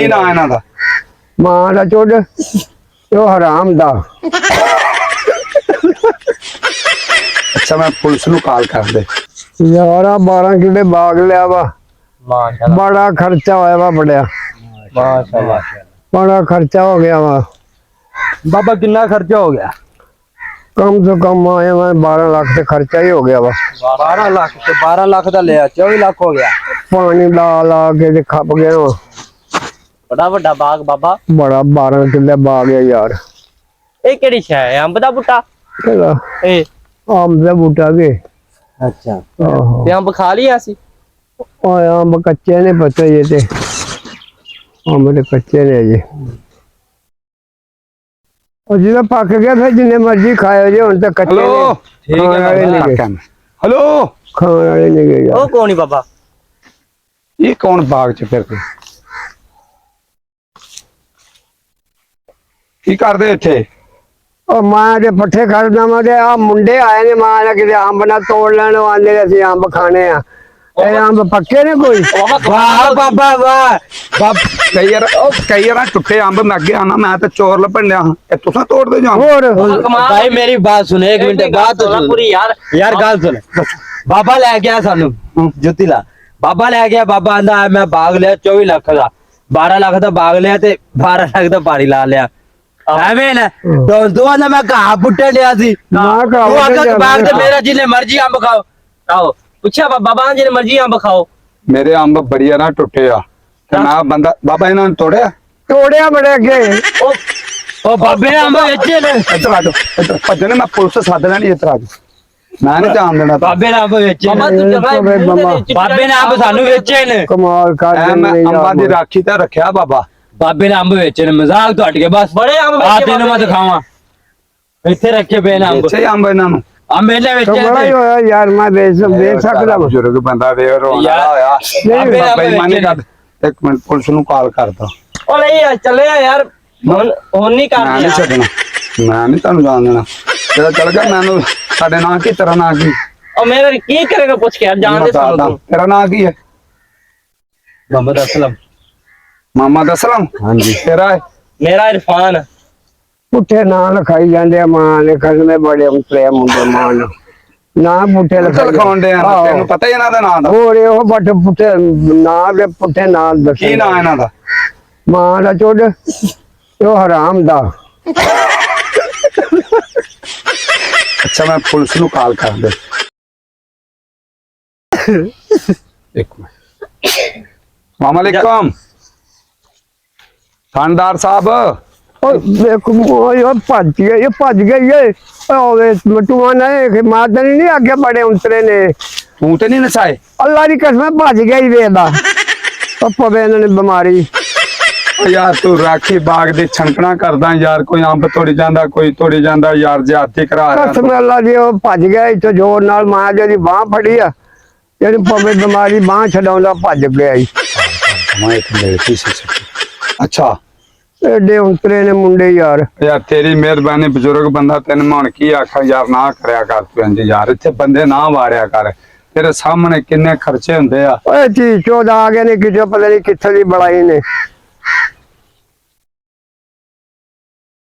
ਕੀ ਨਾਂ ਇਹਨਾਂ ਦਾ? ਮਾਂ ਦਾ ਚੁੱਡ ਤੇ ਉਹ ਹਰਾਮ ਦਾ। ਅੱਛਾ ਮੈਂ ਪੁਲਿਸ ਨੂੰ ਕਾਲ ਕਰ ਦੇ। 11-12 ਕਿੱਲੇ ਬਾਗ ਲਿਆ ਵਾ। माशाल्लाह बड़ा खर्चा होया वा बड़ा माशाल्लाह। बड़ा खर्चा हो गया वा। बाबा कितना खर्चा हो गया? कम से कम आए वा 12 लाख से खर्चा ही हो गया वा। 12 लाख तो 12 लाख का लिया 24 लाख हो गया। पानी ला ला के ते खप गया वा। बड़ा बड़ा बाग बाबा। बड़ा 12 किल्ले बाग है यार। ये केड़ी शय है? अंब दा बूटा? केड़ा ए आम दा बूटा के। अच्छा आहो ते अंब खा लिया सी? ओए आम कच्चे ने पता ये ते आम ते कच्चे ने जी। और जिदा पक गया फिर जिन्ने मर्जी खाए जे हुन ते कच्चे हेलो ने। ठीक है बाबा। हेलो खाने वाले नहीं गए ओ यार। कौन है बाबा? ये कौन बाग च फिरदे? की करदे इत्थे? और मां दे पट्ठे खड़ना वा ते आ मुंडे आए ने मां ने किते अंब ना तोड़ लेने आंदे असि अंब खाने आ। ए अंब पक्के ने कोई? वाह बाबा वाह बाब कई यार टुटे अंब मैं अगे आना मैं तो चोर लभन लिया ए तुसा तोड़ दे जाओ। और भाई मेरी बात सुन एक मिनट बात तो सुन पूरी यार गल सुन। बाबा ले गया सानू जुत्ती ला। बाबा ले गया बाबा आंदा मैं बाग लिया 24 लाख का 12 लाख का बाग लिया ते 12 लाख का पानी ला लिया। ਐਵੇਂ ਨਾ ਦੋ ਨਾ ਮੈਂ ਘਾਹ ਪੁੱਟੇ ਲਿਆ ਸੀ ਨਾ ਘਾਹ ਤੂੰ ਪੁੱਟੇ ਆਖਾ ਬਾਗ ਤੇ ਲਿਆ। ਮੇਰਾ ਜਿੰਨੇ ਮਰਜ਼ੀ ਅੰਬ ਖਾਓ ਆਓ ਪੁੱਛਿਆ ਬਾਬਾ ਜਿੰਨੇ ਮਰਜ਼ੀ ਅੰਬ ਖਾਓ। मेरे अंब बढ़िया ना टुटे आ ते मैं बंदा बाबा इन्हां ने तोड़िया तोड़िया बड़े अगे ਉਹ ਬਾਬੇ ਨੇ ਅੰਬ ਵੇਚੇ ਨੇ। इधर आ जाओ इधर भजने मैं पुलिस सद लेनी इधर आ जाओ मैं नहीं जान देना ਬਾਬੇ ਨੇ ਅੰਬ ਵੇਚੇ ਬਾਬਾ ਤੂੰ ਜਗ੍ਹਾ ਬਾਬੇ ਨੇ ਅੰਬ ਸਾਨੂੰ ਵੇਚੇ ਨੇ। कमाल कर ऐ मैं अंबा दी राखी ते रखया बाबा। ਬਾਬੇ ਨੇ ਅੰਬ ਵੇਚੇ ਨੇ ਮਜ਼ਾਕ ਤੋਂ ਹਟ ਕੇ ਬਸ ਬੜੇ ਅੰਬ ਆ ਤੈਨੂੰ ਮੈਂ ਦਿਖਾਵਾਂ ਇੱਥੇ ਰੱਖੇ ਪਏ ਨੇ ਅੰਬ बेचे अंब इन्हां नु ਆ ਮੇਲੇ ਵੇਚੇ बड़ा ही होया यार मैं बेच सकदा वा। बुजुर्ग बंदा वे रोना यार, होया बाबे बाबा ने मानी ਵੇਚੇ कर एक मिनट पुलिस नु कॉल करदा। ਉਹ ਨਹੀਂ ਚੱਲੇ ਆ ਯਾਰ ਹੁਣ ਨਹੀਂ मैं ਕਰਨੀ नहीं छड़ना मैं नहीं तानू जान देना तेरा चल गया मैनू साडे नाम की तेरा नाम की ਉਹ ਮੇਰੇ ਕੀ ਕਰੇਗਾ ਪੁੱਛ ਕੇ ਯਾਰ ਜਾਣ ਦੇ ਸਾਨੂੰ ਤੂੰ। तेरा नाम की है? ਮੁਹੰਮਦ ਅਸਲਮ। मोहम्मद असलम। हाँ जी तेरा है? मेरा इरफान। पुट्ठे ना लिखाई जांदे मां ने खसमे बड़े उतरे मुंडे मां ने ना पुट्ठे चल खाउंडे यार तेनू पता ही इन्हां दा नाम दा और यो बट पुट्ठे ना दे पुट्ठे ना दस की नाम इन्हां दा? मां दा चुड ते हराम दा। अच्छा मैं पुलिस नु कॉल कर दे। एक मिनट अस्सलाम वालेकुम थानेदार साहब। और देखो यो भज गई है ओवे मटुआ ने कि मादन नहीं आगे बड़े उतरे ने तू ते नहीं नसाए? अल्लाह दी कसम भज गई वेदा ओ पवे इन्हां बीमारी। यार तू राखी बाग दी छणकना करदा यार कोई अंब तोड़ी जांदा कोई तोड़ी जांदा यार ज्यादती करा कसम अल्लाह दी ओ भज गया इतो जोर नाल मां जी बाह फड़ी आ जेडी पवे बीमारी बाह छडाउंदा भज गया ही। अच्छा एडे उतरे ने मुंडे यार। यार तेरी मेहरबानी बुजुर्ग बंदा तेन मैं हुण की आखा यार ना करया कर तू इंज यार इत्थे बंदे ना वाड़िया कर तेरे सामने किन्ने खर्चे हुंदे आ। ओए ची चौदा आ गए ने कितो पता नहीं कित्थे दी बड़ाई ने